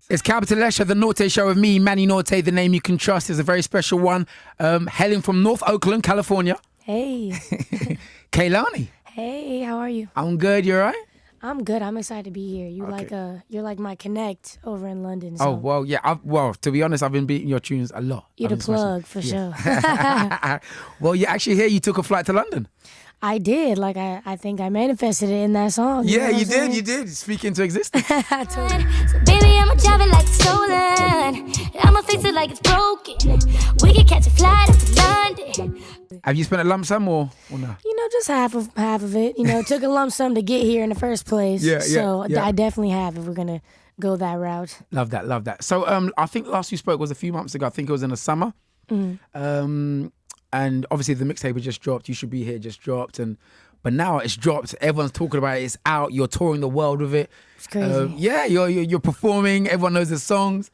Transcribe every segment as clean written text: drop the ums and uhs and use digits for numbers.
It's Capital Leisure, the Norte Show with me, Manny Norte. The name you can trust is a very special one. Hailing from North Oakland, California. Hey. Kehlani. Hey, how are you? I'm good. You all right? I'm good. I'm excited to be here. You're like my connect over in London. So. Oh, well, yeah. To be honest, I've been beating your tunes a lot. You're the plug for sure. Well, you're actually here. You took a flight to London. I did. Like, I think I manifested it in that song. Yeah, you did. You did. Speak into existence. Totally. So baby, I'ma drive it like it's stolen. I'ma fix it like it's broken. We can catch a flight up to London. Have you spent a lump sum or no? Just half of it. Took a lump sum to get here in the first place. So I definitely have if we're going to go that route. Love that. So I think last we spoke was a few months ago. I think it was in the summer. Mm-hmm. And obviously the mixtape had just dropped. You Should Be Here just dropped. But now it's dropped. Everyone's talking about it. It's out. You're touring the world with it. It's crazy. You're performing. Everyone knows the songs.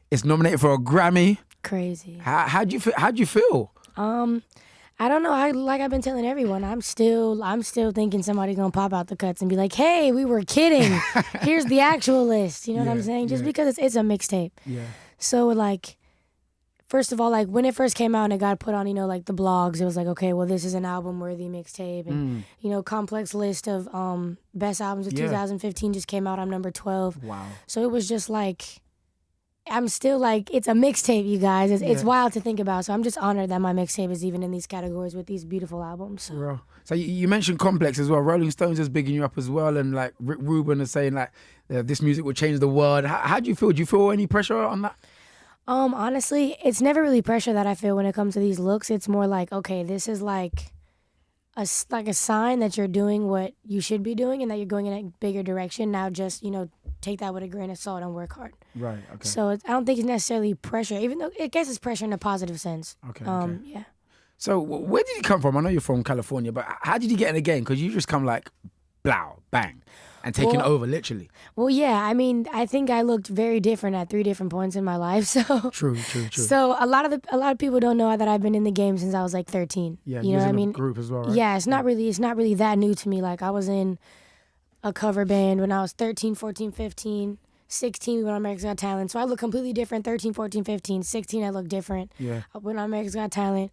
It's nominated for a Grammy. Crazy. How'd you feel? I don't know. I've been telling everyone, I'm still thinking somebody's gonna pop out the cuts and be like, "Hey, we were kidding. Here's the actual list." You know what I'm saying? Just because it's a mixtape. Yeah. So first of all, when it first came out and it got put on, the blogs, it was like, okay, well, this is an album-worthy mixtape, and complex list of best albums of 2015 just came out. I'm number 12. Wow. So it was just I'm still it's a mixtape, you guys. It's wild to think about. So I'm just honored that my mixtape is even in these categories with these beautiful albums. So you mentioned Complex as well. Rolling Stones is bigging you up as well, and Rick Rubin is saying this music will change the world. How do you feel? Do you feel any pressure on that? Honestly, it's never really pressure that I feel when it comes to these looks. It's more okay, this is a sign that you're doing what you should be doing and that you're going in a bigger direction. Now just, take that with a grain of salt and work hard. Right, okay. So I don't think it's necessarily pressure, even though I guess it's pressure in a positive sense. Okay. Yeah. So where did you come from? I know you're from California, but how did you get in the game? Because you just come blow, bang, and taking over, literally. Well, yeah. I think I looked very different at 3 different points in my life. So True. So a lot of people don't know that I've been in the game since I was 13. Yeah, you know what I mean? Group as well, right? Yeah, it's not really that new to me. I was in a cover band when I was 13, 14, 15, 16 we went on America's Got Talent. So I look completely different. 13, 14, 15, 16 I look different. Yeah. I went on America's Got Talent.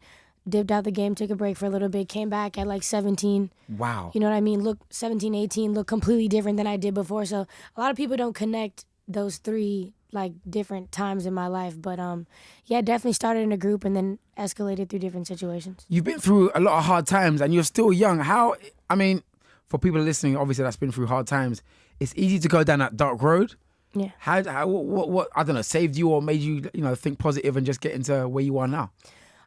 Dipped out the game, took a break for a little bit, came back at 17. Wow. You know what I mean? Look, 17, 18, look completely different than I did before. So a lot of people don't connect those 3 different times in my life. But definitely started in a group and then escalated through different situations. You've been through a lot of hard times and you're still young. For people listening, obviously that's been through hard times. It's easy to go down that dark road. Yeah. What I don't know, saved you or made you, think positive and just get into where you are now?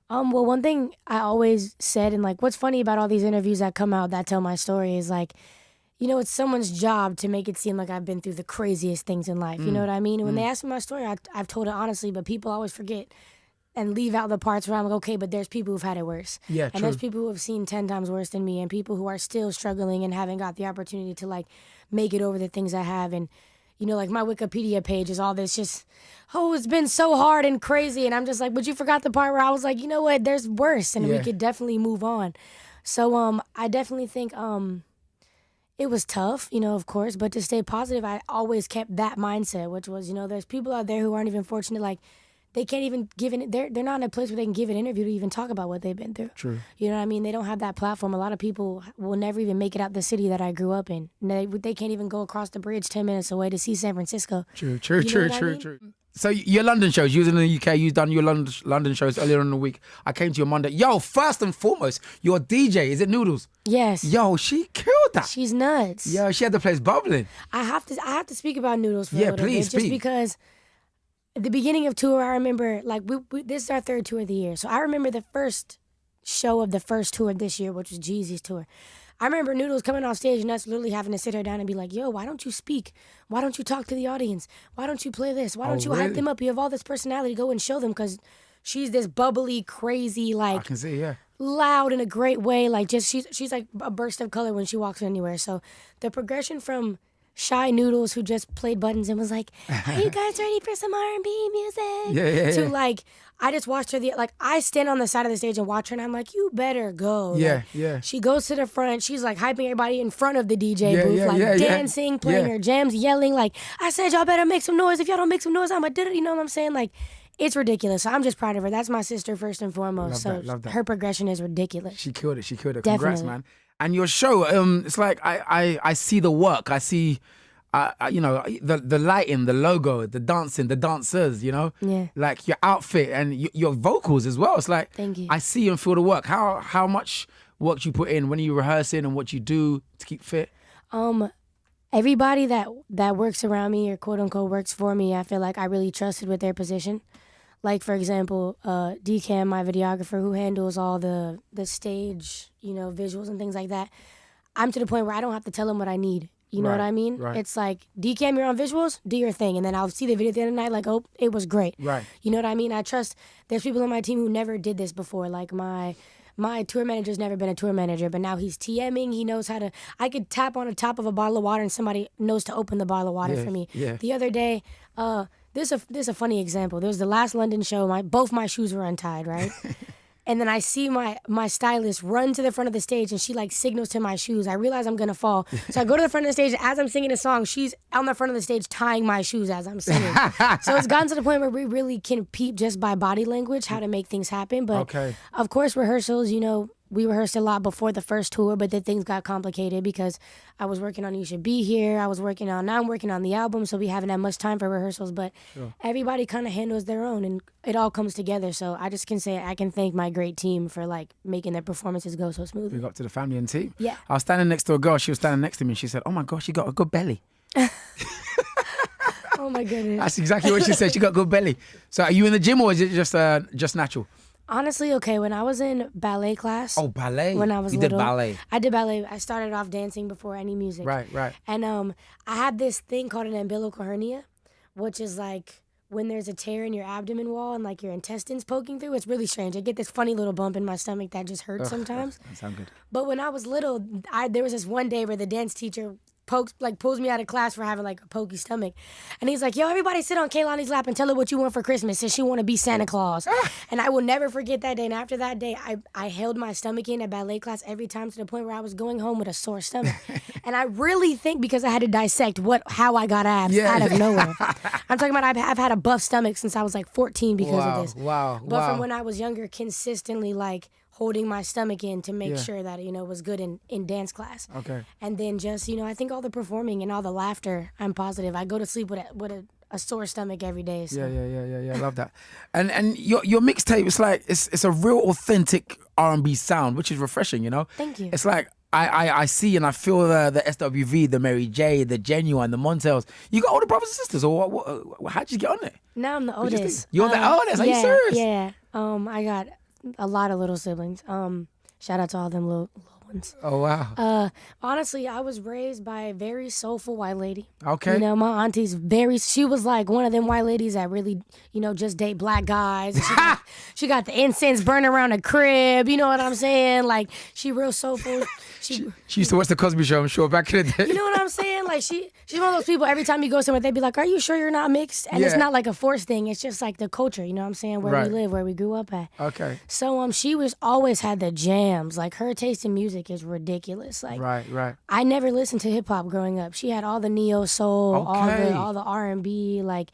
Well, one thing I always said, and what's funny about all these interviews that come out that tell my story is it's someone's job to make it seem like I've been through the craziest things in life. You know what I mean? And when they ask me my story, I've told it honestly, but people always forget and leave out the parts where I'm okay, but there's people who've had it worse. Yeah, and there's people who have seen 10 times worse than me and people who are still struggling and haven't got the opportunity to make it over the things I have. And my Wikipedia page is all this just, it's been so hard and crazy. And I'm just but you forgot the part where I was you know what, there's worse and we could definitely move on. So I definitely think it was tough, of course, but to stay positive, I always kept that mindset, which was, there's people out there who aren't even fortunate, they can't even they're not in a place where they can give an interview to even talk about what they've been through. True. You know what I mean? They don't have that platform. A lot of people will never even make it out the city that I grew up in. They can't even go across the bridge 10 minutes away to see San Francisco. True. So your London shows, you was in the UK, you've done your London shows earlier in the week. I came to your Monday. Yo, first and foremost, your DJ, is it Noodles? Yes. Yo, she killed that. She's nuts. Yo, she had the place bubbling. I have to speak about Noodles for a little bit. Just because at the beginning of tour, I remember, this is our 3rd tour of the year. So I remember the first show of the first tour this year, which was Jeezy's tour. I remember Noodles coming off stage and us literally having to sit her down and be like, yo, why don't you speak? Why don't you talk to the audience? Why don't you play this? Why don't you hype them up? You have all this personality. Go and show them, because she's this bubbly, crazy, I can see, yeah. Loud in a great way. She's like a burst of color when she walks anywhere. So the progression from shy noodles who just played buttons and was like, "Are you guys ready for some R&B music?" To like, I just watched her. I stand on the side of the stage and watch her, and I'm like, "You better go." Yeah, like, yeah. She goes to the front. She's like hyping everybody in front of the DJ booth, dancing, playing her jams, yelling like, "I said y'all better make some noise. If y'all don't make some noise, I'ma do it." You know what I'm saying? Like, it's ridiculous. So I'm just proud of her. That's my sister first and foremost. Love that. Her progression is ridiculous. She killed it. Definitely. Congrats, man. And your show, it's like I see the work. I see, the lighting, the logo, the dancing, the dancers. Like your outfit and your vocals as well. It's like, thank you. I see and feel the work. How much work you put in when you rehearsing and what you do to keep fit? Everybody that works around me or quote unquote works for me, I feel like I really trusted with their position. Like, for example, DCam, my videographer, who handles all the stage, visuals and things like that. I'm to the point where I don't have to tell him what I need. You know what I mean? Right. It's like, DCam, you're on visuals, do your thing. And then I'll see the video at the end of the night like, oh, it was great. Right. You know what I mean? I trust, there's people on my team who never did this before. Like my tour manager's never been a tour manager, but now he's TMing. He knows how to, I could tap on the top of a bottle of water and somebody knows to open the bottle of water for me. Yeah. The other day, This is a funny example. There was the last London show. Both my shoes were untied, right? And then I see my stylist run to the front of the stage and she like signals to my shoes. I realize I'm gonna fall. So I go to the front of the stage. As I'm singing a song, she's on the front of the stage tying my shoes as I'm singing. So it's gotten to the point where we really can peep just by body language how to make things happen. But of course, rehearsals, we rehearsed a lot before the first tour, but then things got complicated because I was working on You Should Be Here. Now I'm working on the album, so we haven't had much time for rehearsals, but everybody kind of handles their own and it all comes together. So I just can say I can thank my great team for like making their performances go so smoothly. Big up to the family and team. Yeah. I was standing next to a girl. She was standing next to me and she said, "Oh my gosh, you got a good belly." Oh my goodness. That's exactly what she said. She got good belly. So are you in the gym or is it just natural? Honestly, okay, when I was in ballet class. Oh, ballet. When I was you little. did ballet. I did ballet. I started off dancing before any music. Right. And I had this thing called an umbilical hernia, which is like when there's a tear in your abdomen wall and like your intestines poking through. It's really strange. I get this funny little bump in my stomach that just hurts sometimes. That sounds good. But when I was little, there was this one day where the dance teacher pulls me out of class for having like a pokey stomach, and he's like, "Yo, everybody sit on Kehlani's lap and tell her what you want for Christmas since she want to be Santa Claus." And I will never forget that day. And after that day, I held my stomach in at ballet class every time to the point where I was going home with a sore stomach. And I really think because I had to dissect how I got abs out of nowhere. I'm talking about I've had a buff stomach since I was like 14 because of this. Wow. But from when I was younger, consistently like holding my stomach in to make sure that was good in dance class. Okay. And then just I think all the performing and all the laughter, I'm positive I go to sleep with a sore stomach every day. So. Yeah. I love that. And your mixtape, it's like it's a real authentic R&B sound, which is refreshing. Thank you. It's like I see and I feel the SWV, the Mary J, the Genuine, the Montels. You got older brothers and sisters, or what, how'd you get on it? Now I'm the oldest. You're the oldest? Are you serious? Yeah. I got a lot of little siblings. Shout out to all them little ones. Oh, wow. Honestly, I was raised by a very soulful white lady. Okay. My auntie's she was like one of them white ladies that really, just date black guys. She got the incense burning around the crib. You know what I'm saying? Like, she real soulful. She used to watch the Cosby Show, I'm sure, back in the day. You know what I'm saying? Like, she's one of those people, every time you go somewhere, they'd be like, "Are you sure you're not mixed?" And it's not like a forced thing. It's just like the culture, you know what I'm saying? Where we live, where we grew up at. Okay. So she was always had the jams. Like, her taste in music is ridiculous. Like, right. I never listened to hip hop growing up. She had all the neo soul, all the R&B. Like,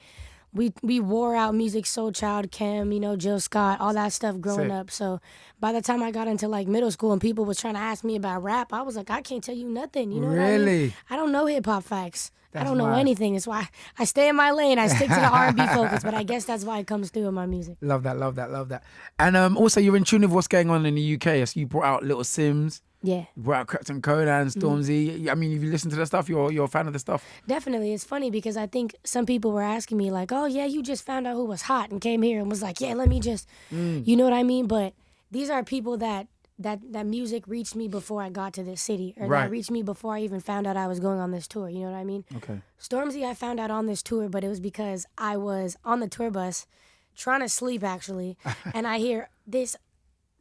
we wore out music, Soul Child, Kim, Jill Scott, all that stuff growing up. So by the time I got into like middle school and people was trying to ask me about rap, I was like, I can't tell you nothing. You know what I mean? I don't know hip hop facts. I don't know anything. That's why I stay in my lane. I stick to the R&B focus, but I guess that's why it comes through in my music. Love that. And also, you're in tune with what's going on in the UK. So you brought out Little Sims. Yeah. You brought out Krypton Conan, Stormzy. I mean, if you listen to the stuff, you're a fan of the stuff. Definitely. It's funny because I think some people were asking me like, "Oh, yeah, you just found out who was hot and came here and was like, yeah, let me just," you know what I mean? But these are people that music reached me before I got to this city, or that reached me before I even found out I was going on this tour. You know what I mean? Okay. Stormzy, I found out on this tour, but it was because I was on the tour bus trying to sleep, actually, and I hear this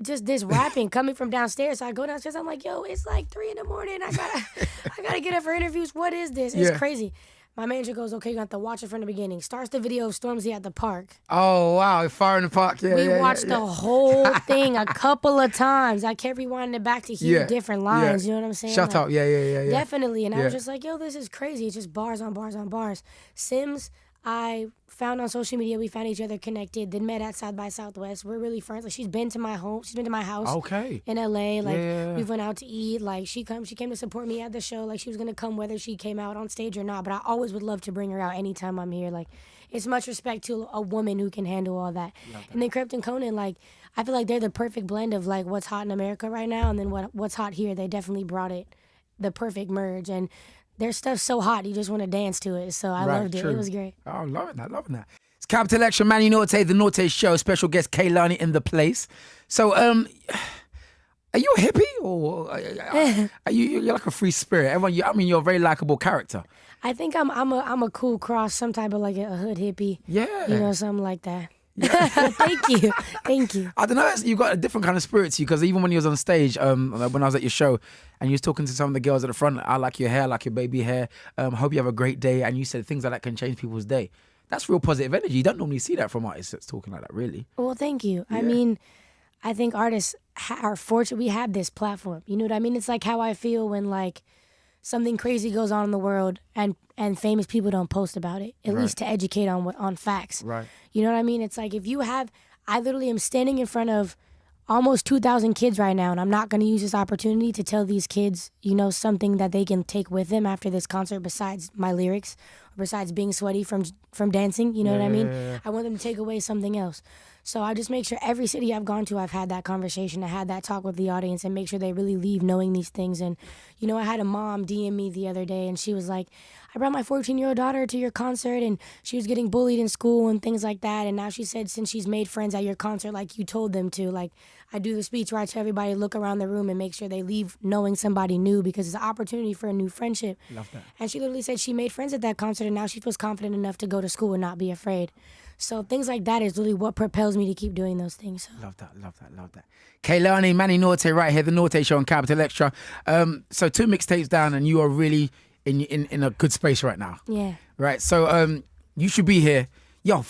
just this rapping coming from downstairs. So I go downstairs. I'm like, yo, it's like 3 a.m. I gotta get up for interviews. What is this? It's crazy. My manager goes, okay, you got to watch it from the beginning. Starts the video of Stormzy at the park. Oh, wow. Fire in the park. Yeah, we watched the whole thing a couple of times. I kept rewinding it back to hear different lines. You know what I'm saying? Shut up. Yeah. Definitely. And I was just like, yo, this is crazy. It's just bars on bars on bars. Sims, I found on social media. We found each other connected. Then met at South by Southwest. We're really friends. Like, she's been to my home. She's been to my house. Okay. In LA. Like we went out to eat. Like she came to support me at the show. Like she was gonna come whether she came out on stage or not. But I always would love to bring her out anytime I'm here. Like it's much respect to a woman who can handle all that. And then Crypt and Conan, like I feel like they're the perfect blend of like what's hot in America right now and then what's hot here. They definitely brought it, the perfect merge. And their stuff's so hot, you just want to dance to it. So I loved it. It was great. Oh, loving that. It's Capital Extra, Manny Norte, The Norte Show. Special guest Kehlani in the place. So, are you a hippie or are you're like a free spirit? You're a very likable character. I think I'm a cool cross, some type of like a hood hippie. Yeah. You know, something like that. Thank you. I don't know. You got a different kind of spirit to you because even when you was on stage, when I was at your show, and you was talking to some of the girls at the front, I like your hair, I like your baby hair. Hope you have a great day, and you said things like that can change people's day. That's real positive energy. You don't normally see that from artists that's talking like that, really. Well, thank you. Yeah. I mean, I think artists are fortunate. We have this platform. You know what I mean? It's like how I feel when like something crazy goes on in the world and famous people don't post about it, at least to educate on facts. Right. You know what I mean? It's like I literally am standing in front of almost 2,000 kids right now, and I'm not going to use this opportunity to tell these kids, you know, something that they can take with them after this concert besides my lyrics, or besides being sweaty from dancing, you know what I mean? Yeah. I want them to take away something else. So I just make sure every city I've gone to, I've had that conversation, I had that talk with the audience and make sure they really leave knowing these things. And, you know, I had a mom DM me the other day and she was like, I brought my 14-year-old daughter to your concert and she was getting bullied in school and things like that. And now she said since she's made friends at your concert like you told them to, like I do the speech where I tell everybody to look around the room and make sure they leave knowing somebody new because it's an opportunity for a new friendship. Love that. And she literally said she made friends at that concert and now she feels confident enough to go to school and not be afraid. So things like that is really what propels me to keep doing those things. So. Love that. Kehlani, Manny Norte right here, The Norte Show on Capital Extra. So 2 mixtapes down and you are really in a good space right now. Yeah. Right, so you should be here. Yo,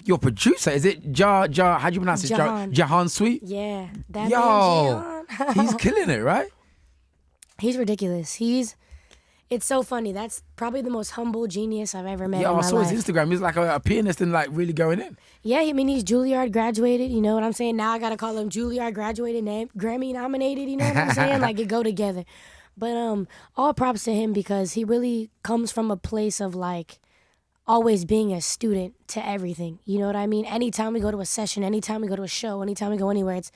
your producer, is it how do you pronounce it? Jahan Sweet? Yeah. That man, Jahan. He's killing it, right? He's ridiculous. It's so funny. That's probably the most humble genius I've ever met in my life. I saw his Instagram. He's like a pianist and like really going in. Yeah, I mean, he's Juilliard graduated. You know what I'm saying? Now I got to call him Juilliard graduated, Grammy nominated. You know what I'm saying? Like, it go together. But all props to him because he really comes from a place of like always being a student to everything. You know what I mean? Anytime we go to a session, anytime we go to a show, anytime we go anywhere, it's,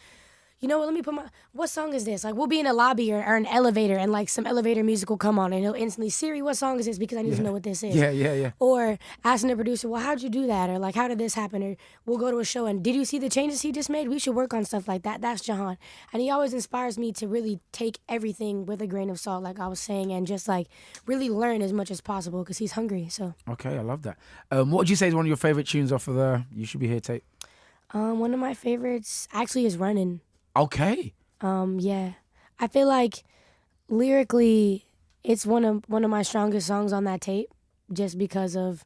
you know what, let me put what song is this? Like, we'll be in a lobby or an elevator and, like, some elevator music will come on and he'll instantly, Siri, what song is this? Because I need to know what this is. Yeah. Or asking the producer, well, how'd you do that? Or, like, how did this happen? Or we'll go to a show and, did you see the changes he just made? We should work on stuff like that. That's Jahan. And he always inspires me to really take everything with a grain of salt, like I was saying, and just, like, really learn as much as possible because he's hungry, so. Okay, I love that. What would you say is one of your favorite tunes off of the You Should Be Here tape? One of my favorites actually is Runnin'. Okay. Yeah. I feel like lyrically it's one of my strongest songs on that tape just because of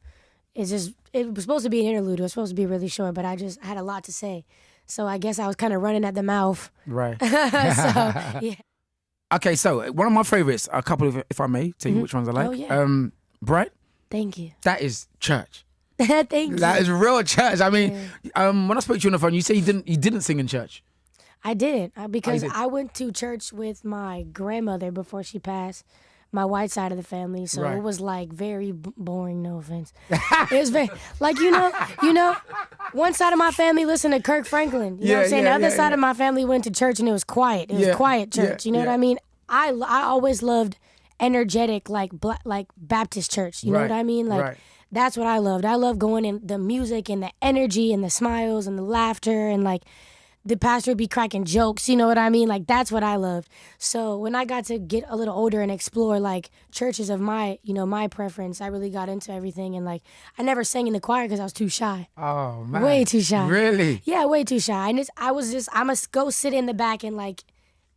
it was supposed to be an interlude. It was supposed to be really short, but I had a lot to say. So I guess I was kind of running at the mouth. Right. So, yeah. Okay, so one of my favorites, a couple of, if I may, tell you which ones I like. Oh, yeah. Bright. Thank you. That is church. Thank you. That is real church. I mean, when I spoke to you on the phone, you say you didn't sing in church. I didn't because I went to church with my grandmother before she passed, my white side of the family. So It was like very boring. No offense. It was very like you know, one side of my family listened to Kirk Franklin. You know what I'm saying? The other side of my family went to church and it was quiet. It was quiet church. You know what I mean? I always loved energetic like Baptist church. You know what I mean? Like that's what I loved. I love going in the music and the energy and the smiles and the laughter and like. the pastor would be cracking jokes, you know what I mean? Like, that's what I loved. So when I got to get a little older and explore, like, churches of my, you know, my preference, I really got into everything. And, like, I never sang in the choir because I was too shy. Oh, man. Way too shy. Really? Yeah, way too shy. And I'm a go sit in the back and, like,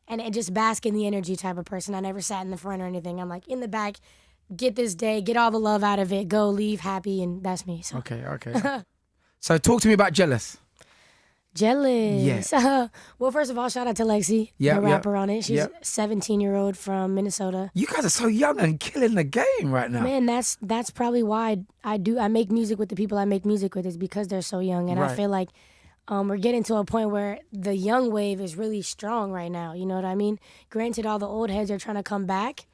and just bask in the energy type of person. I never sat in the front or anything. I'm, like, in the back, get this day, get all the love out of it, go, leave, happy, and that's me. So. Okay. So talk to me about Jealous. Jealous. Yeah. Well, first of all, shout out to Lexi, the rapper on it. She's a 17-year-old from Minnesota. You guys are so young and killing the game right now. Man, that's probably why I make music with the people I make music with, is because they're so young. And I feel like we're getting to a point where the young wave is really strong right now. You know what I mean? Granted, all the old heads are trying to come back,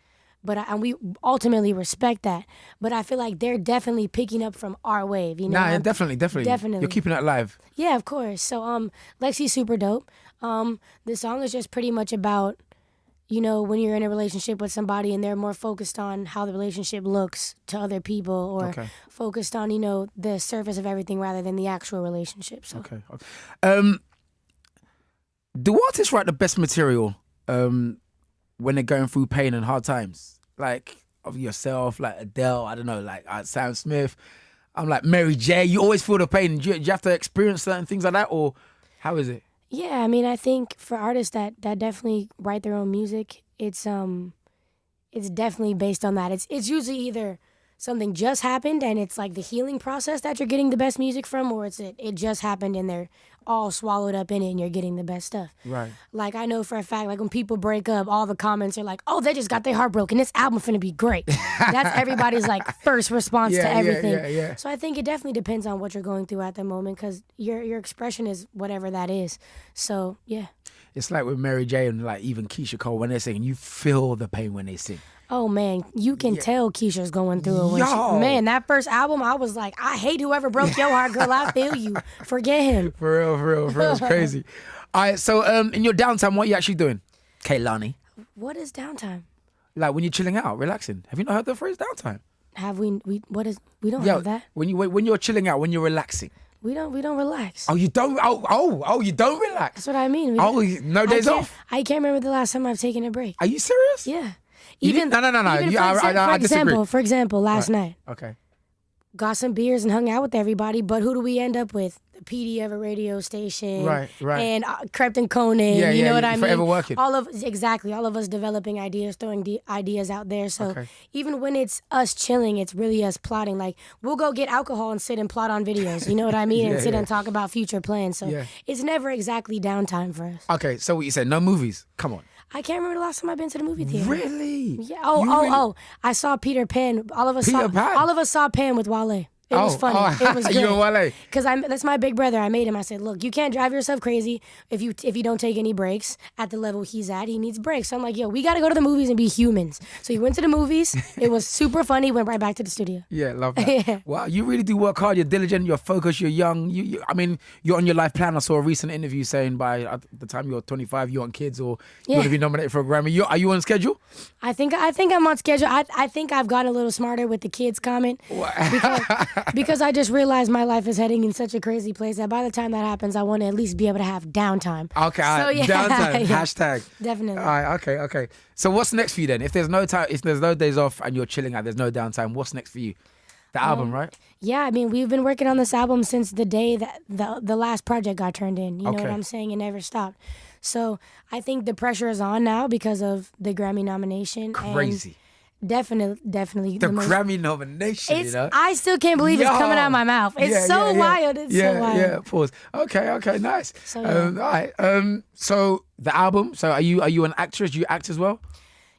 and we ultimately respect that. But I feel like they're definitely picking up from our wave. You know? Nah, definitely. You're keeping it alive. Yeah, of course. So Lexi's super dope. The song is just pretty much about, you know, when you're in a relationship with somebody and they're more focused on how the relationship looks to other people, or focused on, you know, the surface of everything rather than the actual relationship. So. Okay. Do artists write the best material when they're going through pain and hard times? Like, of yourself, like Adele, I don't know, like Sam Smith. I'm like Mary J. You always feel the pain. Do you have to experience certain things like that, or how is it? Yeah, I mean, I think for artists that definitely write their own music, it's definitely based on that. It's usually either something just happened and it's like the healing process that you're getting the best music from, or it just happened and they're all swallowed up in it and you're getting the best stuff. Right. Like, I know for a fact, like, when people break up, all the comments are like, oh, they just got their heart broken, this album finna be great. That's everybody's like first response to everything. Yeah. So I think it definitely depends on what you're going through at the moment, because your expression is whatever that is. So yeah. It's like with Mary J. and like even Keisha Cole, when they're singing, you feel the pain when they sing. Oh man, you can tell Keisha's going through it. Man, that first album, I was like, I hate whoever broke your heart, girl. I feel you. Forget him. For real. It's crazy. All right, so in your downtime, what are you actually doing, Kehlani? What is downtime? Like when you're chilling out, relaxing. Have you not heard the phrase downtime? Have we don't have that. When you're chilling out, when you're relaxing. We don't relax. Oh, you don't. Oh, you don't relax. That's what I mean. No days off. I can't remember the last time I've taken a break. Are you serious? Yeah. No. I disagree. For example, last night. Okay. Got some beers and hung out with everybody, but who do we end up with? The PD of a radio station. Right. And Krept and Conan, you know what I mean? Forever working. All of us developing ideas, throwing ideas out there. So even when it's us chilling, it's really us plotting. Like, we'll go get alcohol and sit and plot on videos, you know what I mean? And sit and talk about future plans. So it's never exactly downtime for us. Okay, so what you said, no movies. Come on. I can't remember the last time I've been to the movie theater. Really? Yeah. Oh! I saw Peter Pan. All of us saw Pan with Wale. It was funny. It was good. You and Wale? Because that's my big brother. I made him. I said, look, you can't drive yourself crazy if you don't take any breaks. At the level he's at, he needs breaks. So I'm like, yo, we got to go to the movies and be humans. So he went to the movies. It was super funny. Went right back to the studio. Yeah, love that. Wow, you really do work hard. You're diligent. You're focused. You're young. I mean, you're on your life plan. I saw a recent interview saying by the time you're 25, you want kids or you're going to be nominated for a Grammy. Are you on schedule? I think I'm on schedule. I think I've gotten a little smarter with the kids comment because I just realized my life is heading in such a crazy place that by the time that happens, I want to at least be able to have downtime. Okay, so, yeah, downtime. Yeah. Hashtag. Definitely. All right, okay. So what's next for you then? If there's no time, if there's no days off and you're chilling out, there's no downtime. What's next for you? The album, right? Yeah, I mean, we've been working on this album since the day that the last project got turned in. You know what I'm saying? It never stopped. So I think the pressure is on now because of the Grammy nomination. Crazy. Definitely. The Grammy nomination, you know? I still can't believe it's coming out of my mouth. It's so wild. It's so wild. Yeah, pause. Okay, nice. So, all right. So the album, so are you an actress? Do you act as well?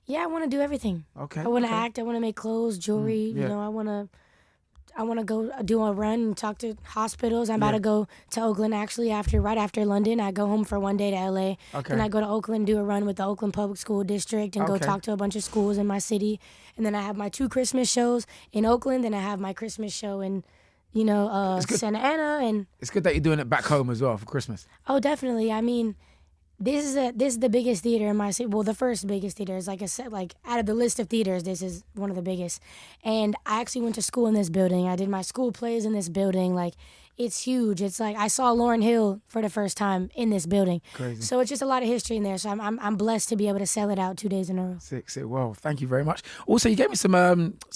Yeah, I want to do everything. Okay. I want to act. I want to make clothes, jewelry. You know, I want to go do a run and talk to hospitals. I'm about to go to Oakland actually right after London. I go home for one day to LA. Okay. Then I go to Oakland, do a run with the Oakland Public School District and go talk to a bunch of schools in my city. And then I have my 2 Christmas shows in Oakland. Then I have my Christmas show in, Santa Ana. And it's good that you're doing it back home as well for Christmas. Oh, definitely. I mean, This is the biggest theater in my city. Well, the first biggest theater is like I said, like out of the list of theaters, this is one of the biggest. And I actually went to school in this building. I did my school plays in this building. Like, it's huge. It's like I saw Lauryn Hill for the first time in this building. Crazy. So it's just a lot of history in there. So I'm blessed to be able to sell it out 2 days in a row. Sick. Well, thank you very much. Also, you gave me some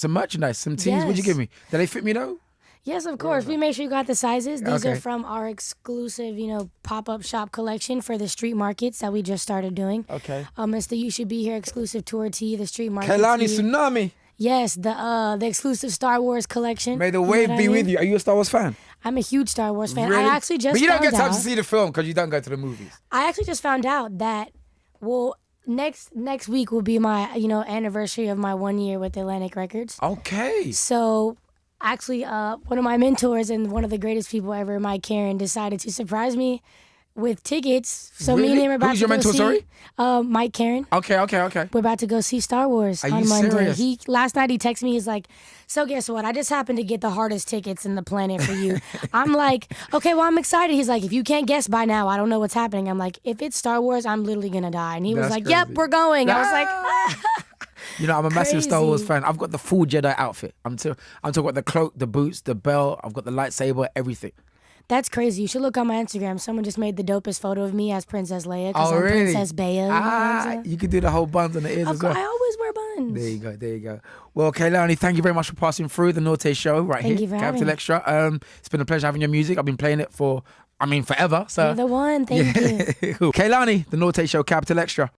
merchandise, some tees. Yes. What'd you give me? Did they fit me though? Yes, of course. We make sure you got the sizes. These Okay. are from our exclusive, pop-up shop collection for the street markets that we just started doing. Okay. It's the You Should Be Here exclusive tour tee, the street market Kehlani tee. Tsunami. Yes, the exclusive Star Wars collection. May the You know wave what be I mean? with you. Are you a Star Wars fan? I'm a huge Star Wars fan. Really? I actually just But you don't found get time out, to see the film because you don't go to the movies. I actually just found out that, well, next week will be my, anniversary of my 1 year with Atlantic Records. Okay. So actually, one of my mentors and one of the greatest people ever, Mike Karen, decided to surprise me with tickets. So me and Really? him are about Who's to your go mentor, see, sorry? Mike Karen. Okay. We're about to go see Star Wars Are on you Monday. serious? Last night he texted me. He's like, "So guess what? I just happened to get the hardest tickets in the planet for you." I'm like, "Okay, well I'm excited." He's like, "If you can't guess by now, I don't know what's happening." I'm like, "If it's Star Wars, I'm literally gonna die." And he was That's like, crazy. "Yep, we're going." I was like, You know, I'm a massive Star Wars Crazy. fan. I've got the full Jedi outfit. I'm talking about the cloak, the boots, the belt. I've got the lightsaber, everything. "That's crazy. You should look on my Instagram. Someone just made the dopest photo of me as Princess Leia because Oh, I'm really? Princess Bea." You know what I'm saying? You could do the whole buns on the ears Of as course, well. I always wear buns. There you go. Well, Kehlani, thank you very much for passing through the Norte show right Thank here. you for Capital having me. Extra. It's been a pleasure having your music. I've been playing it for, forever. So You're the one. Thank you. Kehlani, the Norte show, Capital Extra.